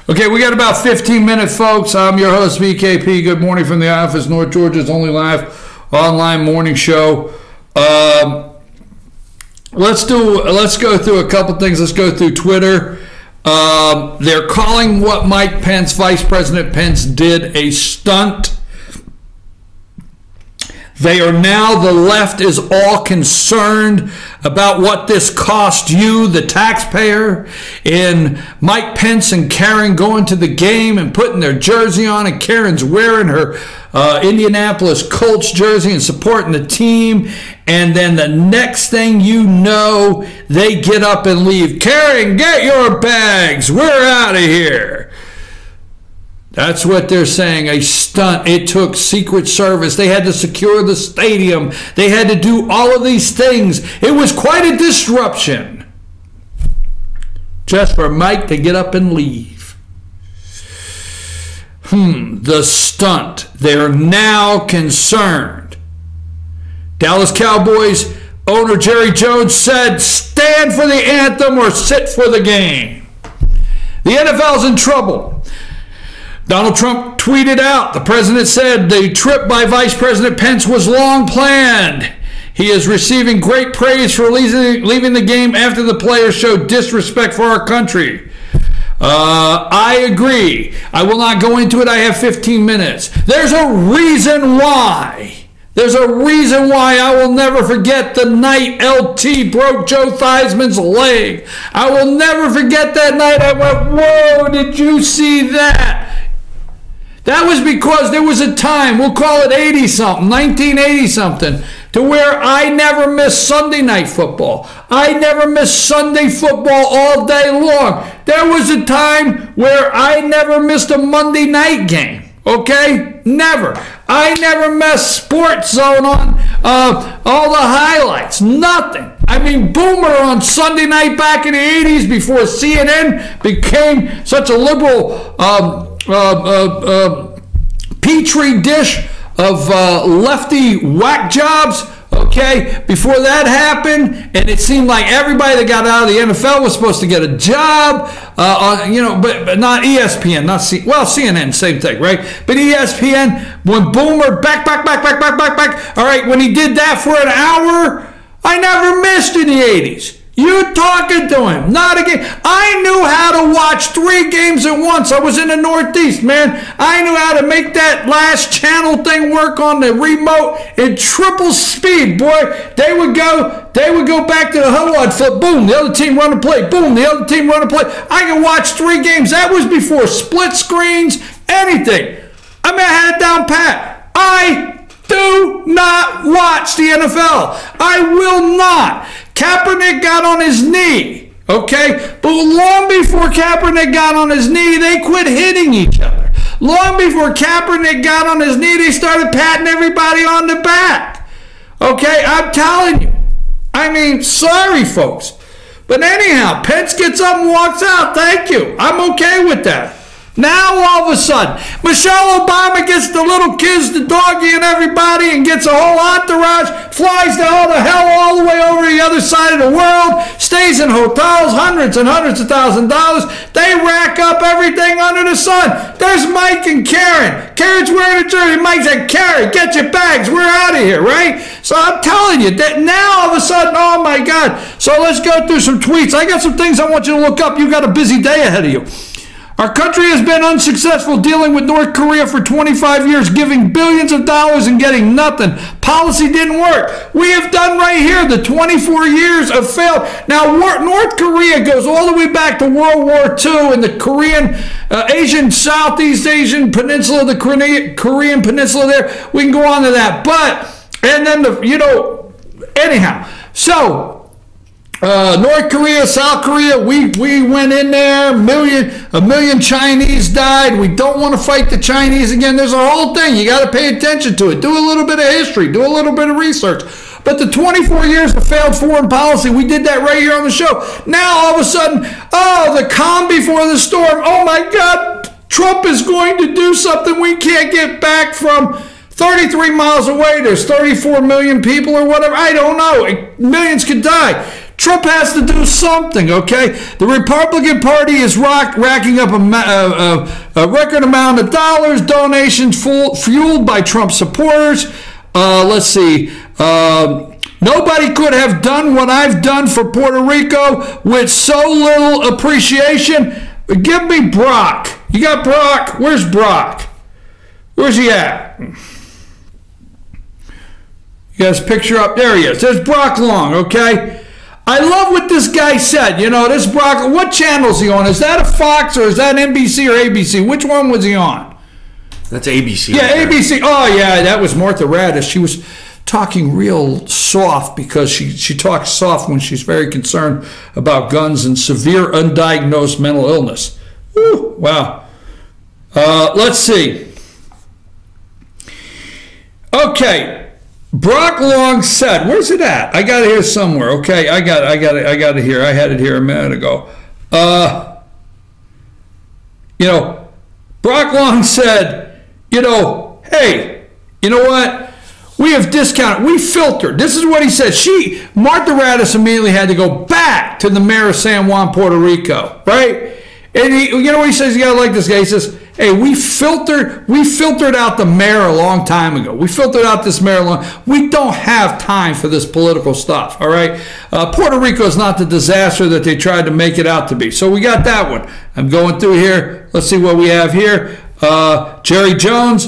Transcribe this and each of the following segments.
Okay, we got about 15 minutes, folks. I'm your host, BKP. Good morning from the office, North Georgia's only live online morning show. Let's go through a couple things. Let's go through Twitter. They're calling what Mike Pence, Vice President Pence, did a stunt. They are now, the left is all concerned about what this cost you, the taxpayer, in Mike Pence and Karen going to the game and putting their jersey on, and Karen's wearing her Indianapolis Colts jersey and supporting the team. And then the next thing you know, they get up and leave. Karen, get your bags. We're out of here. That's what they're saying, a stunt. It took Secret Service. They had to secure the stadium. They had to do all of these things. It was quite a disruption just for Mike to get up and leave. The stunt. They're now concerned. Dallas Cowboys owner Jerry Jones said, stand for the anthem or sit for the game. The NFL's in trouble. Donald Trump tweeted out, the president said the trip by Vice President Pence was long planned. He is receiving great praise for leaving the game after the players showed disrespect for our country. I agree. I will not go into it. I have 15 minutes. There's a reason why. There's a reason why I will never forget the night LT broke Joe Theismann's leg. I will never forget that night. I went, whoa, did you see that? That was because there was a time, we'll call it 80-something, 1980-something, to where I never missed Sunday night football. I never missed Sunday football all day long. There was a time where I never missed a Monday night game, okay? Never. I never missed Sports Zone on all the highlights, nothing. I mean, Boomer on Sunday night back in the 80s before CNN became such a liberal petri dish of lefty whack jobs, okay? Before that happened, and it seemed like everybody that got out of the NFL was supposed to get a job, but not ESPN, well, CNN, same thing, right? But ESPN, when Boomer, back, all right, when he did that for an hour, I never missed in the 80s. You talking to him, not again. I knew how to watch 3 games at once. I was in the Northeast, man. I knew how to make that last channel thing work on the remote in triple speed, boy. They would go back to the huddle. I'd flip, boom, the other team run a play, boom, the other team run a play. I could watch 3 games. That was before split screens, anything. I mean, I had it down pat. I do not watch the NFL. I will not. Kaepernick got on his knee, okay? But long before Kaepernick got on his knee, they quit hitting each other. Long before Kaepernick got on his knee, they started patting everybody on the back. Okay, I'm telling you. I mean, sorry, folks. But anyhow, Pence gets up and walks out. Thank you. I'm okay with that. Now, all of a sudden, Michelle Obama gets the little kids, the doggy and everybody, and gets a whole entourage, flies to all the hell all the way over the other side of the world, stays in hotels, hundreds and hundreds of thousands of dollars. They rack up everything under the sun. There's Mike and Karen. Karen's wearing a jersey. Mike said, Karen, get your bags. We're out of here, right? So I'm telling you that now, all of a sudden, oh, my God. So let's go through some tweets. I got some things I want you to look up. You've got a busy day ahead of you. Our country has been unsuccessful dealing with North Korea for 25 years, giving billions of dollars and getting nothing. Policy didn't work. We have done right here the 24 years of failed. Now, North Korea goes all the way back to World War II and the Korean, Southeast Asian peninsula, the Korean peninsula there. We can go on to that. But, and then, anyhow. So, North Korea, South Korea, we went in there, a million Chinese died. We don't want to fight the Chinese again. There's a whole thing. You got to pay attention to it. Do a little bit of history. Do a little bit of research. But the 24 years of failed foreign policy, we did that right here on the show. Now, all of a sudden, oh, the calm before the storm. Oh, my God, Trump is going to do something we can't get back from 33 miles away. There's 34 million people or whatever. I don't know. Millions could die. Trump has to do something, okay? The Republican Party is racking up a record amount of dollars, donations fueled by Trump supporters. Let's see. Nobody could have done what I've done for Puerto Rico with so little appreciation. Give me Brock. You got Brock? Where's Brock? Where's he at? You got his picture up? There he is. There's Brock Long, okay? I love what this guy said. You know, this Brock, what channel is he on? Is that a Fox or is that NBC or ABC? Which one was he on? That's ABC. Yeah, right, ABC. Oh, yeah, that was Martha Raddatz. She was talking real soft because she talks soft when she's very concerned about guns and severe undiagnosed mental illness. Woo, wow. Let's see. Okay, Brock Long said, where's it at? I got it here somewhere. Okay, I got it here. I had it here a minute ago. You know, Brock Long said, you know, hey, you know what? We have discounted. We filtered. This is what he said. Martha Raddatz immediately had to go back to the mayor of San Juan, Puerto Rico, right? And you know what he says? You gotta like this guy. He says, "Hey, we filtered out the mayor a long time ago. We filtered out this mayor We don't have time for this political stuff. All right, Puerto Rico is not the disaster that they tried to make it out to be. So we got that one. I'm going through here. Let's see what we have here. Jerry Jones,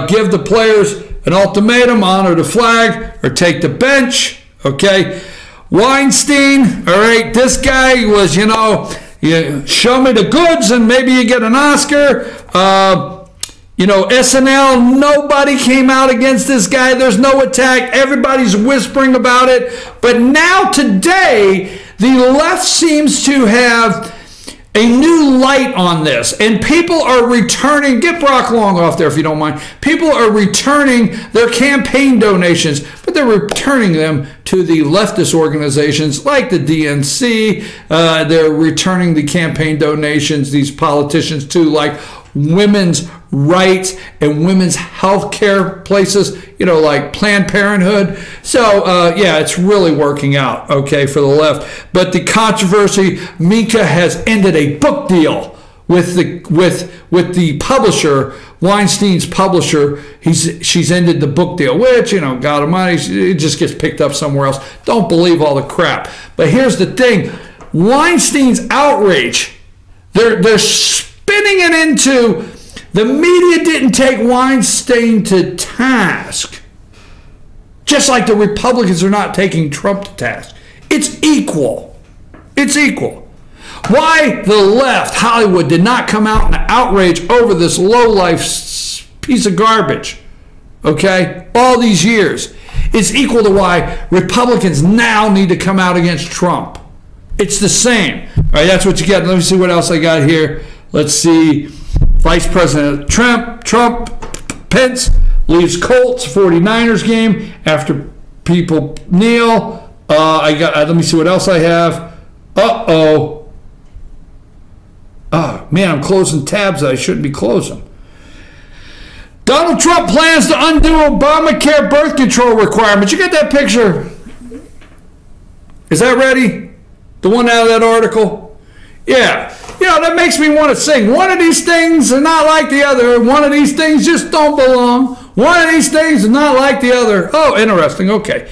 give the players an ultimatum: honor the flag or take the bench. Okay, Weinstein. All right, this guy was, you know, you show me the goods and maybe you get an Oscar. You know, SNL, nobody came out against this guy. There's no attack. Everybody's whispering about it. But now today, the left seems to have a new light on this, and people are returning. Get Brock Long off there if you don't mind. People are returning their campaign donations, but they're returning them to the leftist organizations like the DNC. They're returning the campaign donations, these politicians, to like women's rights and women's health care places, you know, like Planned Parenthood. So, yeah, it's really working out, okay, for the left. But the controversy, Mika has ended a book deal with the publisher, Weinstein's publisher. She's ended the book deal, which, you know, God almighty, it just gets picked up somewhere else. Don't believe all the crap. But here's the thing. Weinstein's outrage, they're spinning it into the media didn't take Weinstein to task, just like the Republicans are not taking Trump to task. It's equal. It's equal. Why the left, Hollywood, did not come out in outrage over this low-life piece of garbage, okay, all these years, is equal to why Republicans now need to come out against Trump. It's the same. All right, that's what you get. Let me see what else I got here. Let's see. Vice President Trump, Pence leaves Colts 49ers game after people kneel. Let me see what else I have. Oh, man, I'm closing tabs that I shouldn't be closing. Donald Trump plans to undo Obamacare birth control requirements. You get that picture? Is that ready? The one out of that article? Yeah. You know, that makes me want to sing. One of these things are not like the other. One of these things just don't belong. One of these things is not like the other. Oh, interesting. Okay.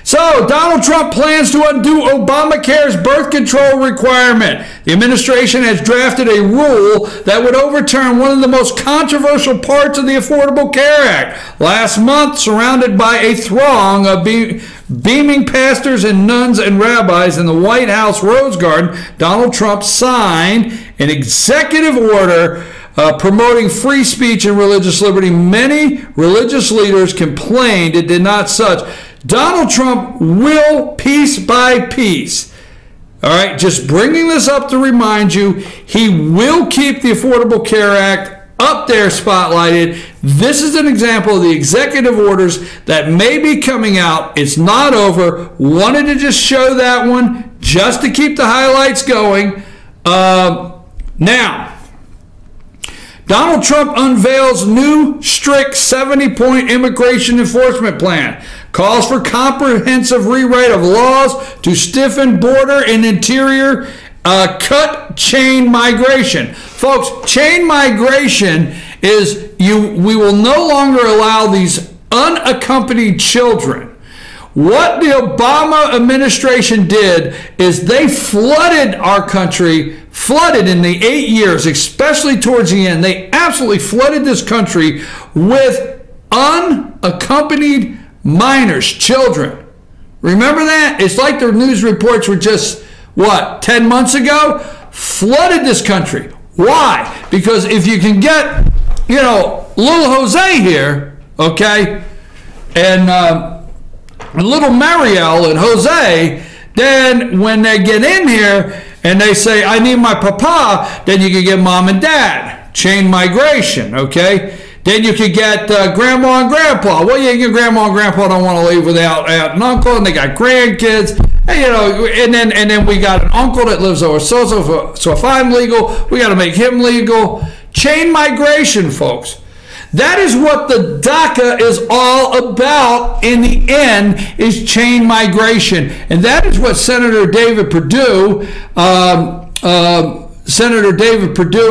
So, Donald Trump plans to undo Obamacare's birth control requirement. The administration has drafted a rule that would overturn one of the most controversial parts of the Affordable Care Act. Last month, surrounded by a throng of beaming pastors and nuns and rabbis in the White House Rose Garden, Donald Trump signed an executive order promoting free speech and religious liberty. Many religious leaders complained it did not such. Donald Trump will, piece by piece, all right, just bringing this up to remind you, he will keep the Affordable Care Act up there spotlighted. This is an example of the executive orders that may be coming out. It's not over. Wanted to just show that one just to keep the highlights going. Now, Donald Trump unveils new strict 70-point immigration enforcement plan. calls for comprehensive rewrite of laws to stiffen border and interior, cut chain migration. Folks, chain migration is we will no longer allow these unaccompanied children. What the Obama administration did is they flooded our country, flooded in the 8 years, especially towards the end. They absolutely flooded this country with unaccompanied minors, children. Remember that? It's like the news reports were just, what, 10 months ago? Flooded this country. Why? Because if you can get, you know, little Jose here, okay, and little Mariel and Jose, then when they get in here and they say, I need my papa, then you can get mom and dad. Chain migration, okay? Then you could get grandma and grandpa. Well, yeah, your grandma and grandpa don't want to leave without aunt and uncle, and they got grandkids. And, you know, and then we got an uncle that lives over so if I'm legal, we got to make him legal. Chain migration, folks. That is what the DACA is all about in the end, is chain migration. And that is what Senator David Perdue,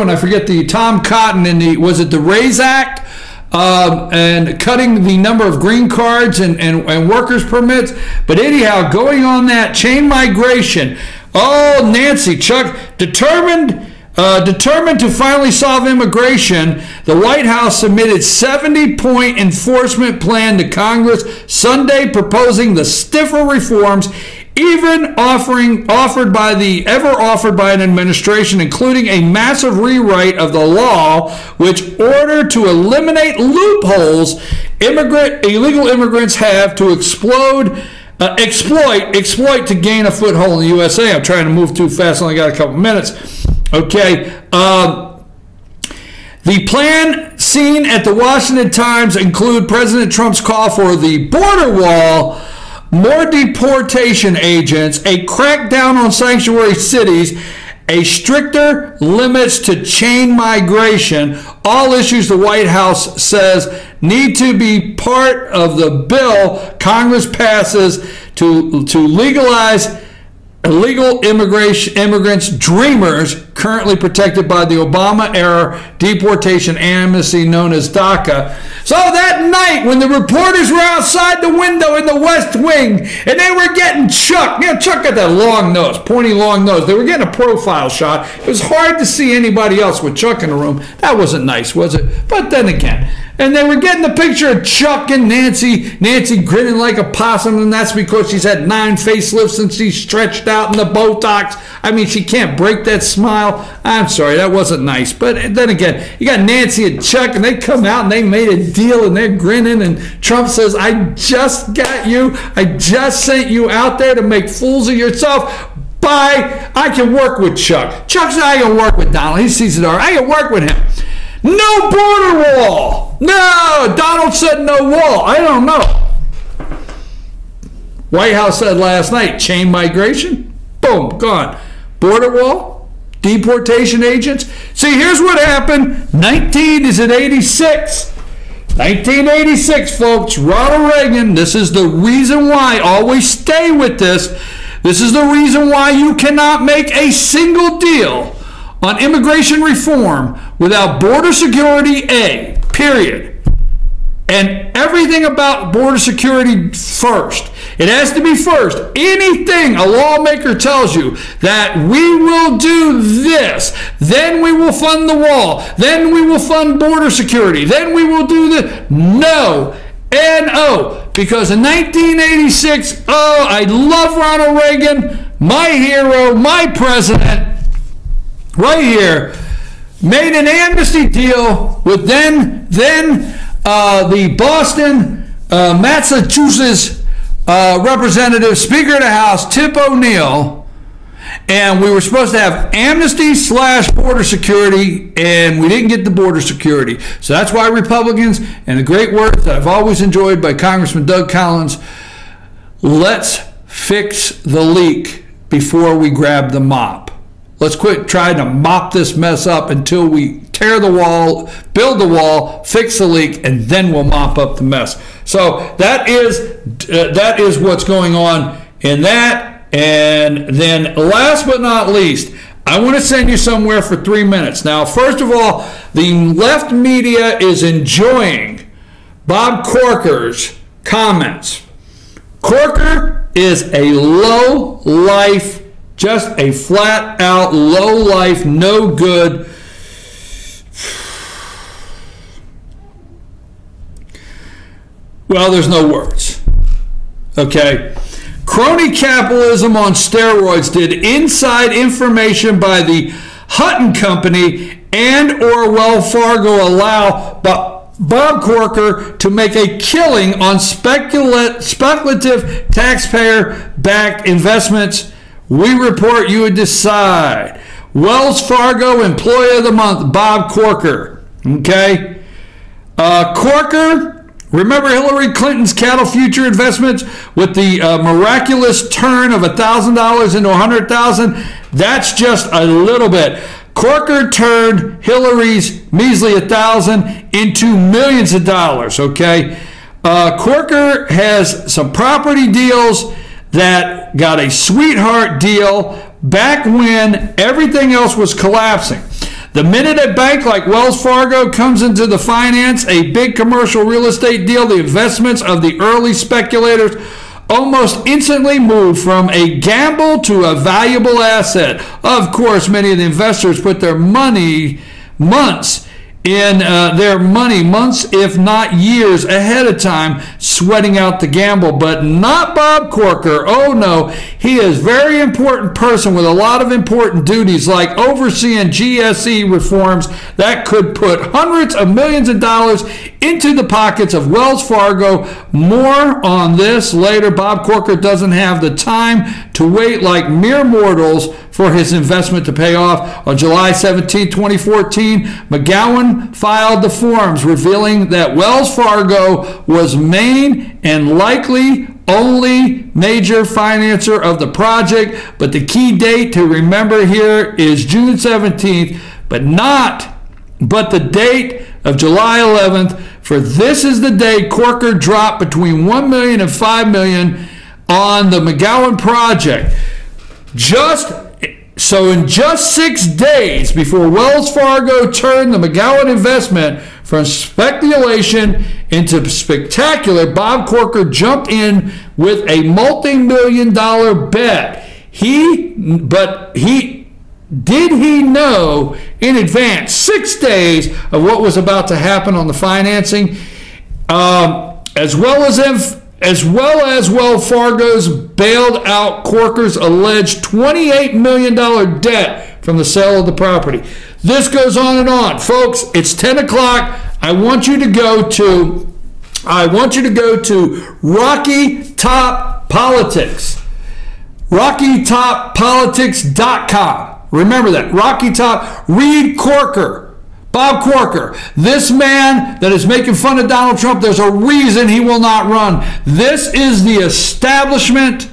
and I forget the Tom Cotton in the, was it the RAISE Act? And cutting the number of green cards and workers permits. But anyhow, going on that chain migration. Oh, Nancy, Chuck, determined to finally solve immigration, the White House submitted 70-point enforcement plan to Congress Sunday, proposing the stiffer reforms even offered by an administration, including a massive rewrite of the law, which ordered to eliminate loopholes illegal immigrants have to exploit to gain a foothold in the USA. I'm trying to move too fast. I only got a couple minutes. Okay. The plan seen at the Washington Times include President Trump's call for the border wall, more deportation agents, a crackdown on sanctuary cities, a stricter limits to chain migration, all issues the White House says need to be part of the bill Congress passes to legalize illegal immigrants, dreamers, currently protected by the Obama-era deportation amnesty known as DACA. So that night when the reporters were outside the window in the West Wing and they were getting Chuck, you know, Chuck got that long nose, pointy long nose. They were getting a profile shot. It was hard to see anybody else with Chuck in the room. That wasn't nice, was it? But then again, and they were getting the picture of Chuck and Nancy grinning like a possum, and that's because she's had 9 facelifts since she's stretched out in the Botox. I mean, she can't break that smile. I'm sorry, that wasn't nice. But then again, you got Nancy and Chuck, and they come out and they made a deal, and they're grinning, and Trump says, I just got you. I just sent you out there to make fools of yourself. Bye. I can work with Chuck. Chuck said, I can work with Donald. He sees it all right. I can work with him. No border wall. No, Donald said no wall. I don't know. White House said last night, chain migration, boom, gone. Border wall, deportation agents. See, here's what happened. 1986. 1986, folks. Ronald Reagan. This is the reason why. Always stay with this. This is the reason why you cannot make a single deal on immigration reform without border security, period. And everything about border security first. It has to be first. Anything a lawmaker tells you that we will do this, then we will fund the wall, then we will fund border security, then we will do this. No. N-O. Because in 1986, oh, I love Ronald Reagan, my hero, my president, right here, made an amnesty deal with then the Boston, Massachusetts representative, Speaker of the House, Tip O'Neill, and we were supposed to have amnesty/border security, and we didn't get the border security. So that's why Republicans, and the great words that I've always enjoyed by Congressman Doug Collins, let's fix the leak before we grab the mop. Let's quit trying to mop this mess up until we tear the wall, build the wall, fix the leak, and then we'll mop up the mess. So that is what's going on in that. And then last but not least, I want to send you somewhere for 3 minutes. Now, first of all, the left media is enjoying Bob Corker's comments. Corker is a low life, just a flat out low life, no good. Well, there's no words. Okay. Crony capitalism on steroids did inside information by the Hutton Company and or Wells Fargo allow Bob Corker to make a killing on speculative taxpayer-backed investments. We report, you would decide. Wells Fargo Employee of the Month, Bob Corker. Okay? Corker, remember Hillary Clinton's cattle future investments with the miraculous turn of $1,000 into $100,000? That's just a little bit. Corker turned Hillary's measly $1,000 into millions of dollars, okay? Corker has some property deals that got a sweetheart deal back when everything else was collapsing. The minute a bank like Wells Fargo comes into the finance, a big commercial real estate deal, the investments of the early speculators almost instantly move from a gamble to a valuable asset. Of course, many of the investors put their money months if not years ahead of time, sweating out the gamble. But not Bob Corker. Oh no, he is a very important person with a lot of important duties, like overseeing GSE reforms that could put hundreds of millions of dollars into the pockets of Wells Fargo. More on this later. Bob Corker doesn't have the time to wait like mere mortals for his investment to pay off. On July 17, 2014, McGowan filed the forms revealing that Wells Fargo was main and likely only major financer of the project, but the key date to remember here is June 17th, but the date of July 11th, for this is the day Corker dropped between $1 million and $5 million on the McGowan project. So in just 6 days before Wells Fargo turned the McGowan investment from speculation into spectacular, Bob Corker jumped in with a multi-million-dollar bet. Did he know in advance, 6 days, of what was about to happen on the financing, as well as Wells Fargo's bailed out Corker's alleged $28 million debt from the sale of the property. This goes on and on. Folks, it's 10 o'clock. I want you to go to Rocky Top Politics. RockyTopPolitics.com. Remember that. Rocky Top. Read Corker. Bob Corker, this man that is making fun of Donald Trump, there's a reason he will not run. This is the establishment.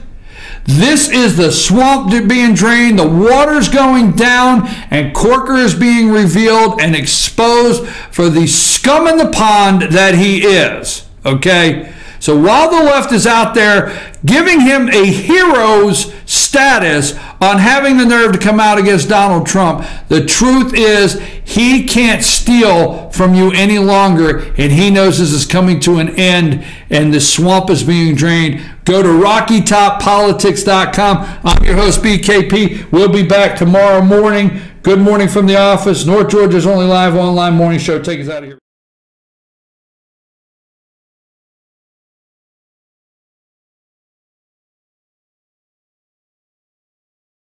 This is the swamp being drained. The water's going down, and Corker is being revealed and exposed for the scum in the pond that he is. Okay? So while the left is out there giving him a hero's status on having the nerve to come out against Donald Trump, the truth is he can't steal from you any longer, and he knows this is coming to an end and the swamp is being drained. Go to RockyTopPolitics.com. I'm your host, BKP. We'll be back tomorrow morning. Good morning from the office. North Georgia's only live online morning show. Take us out of here.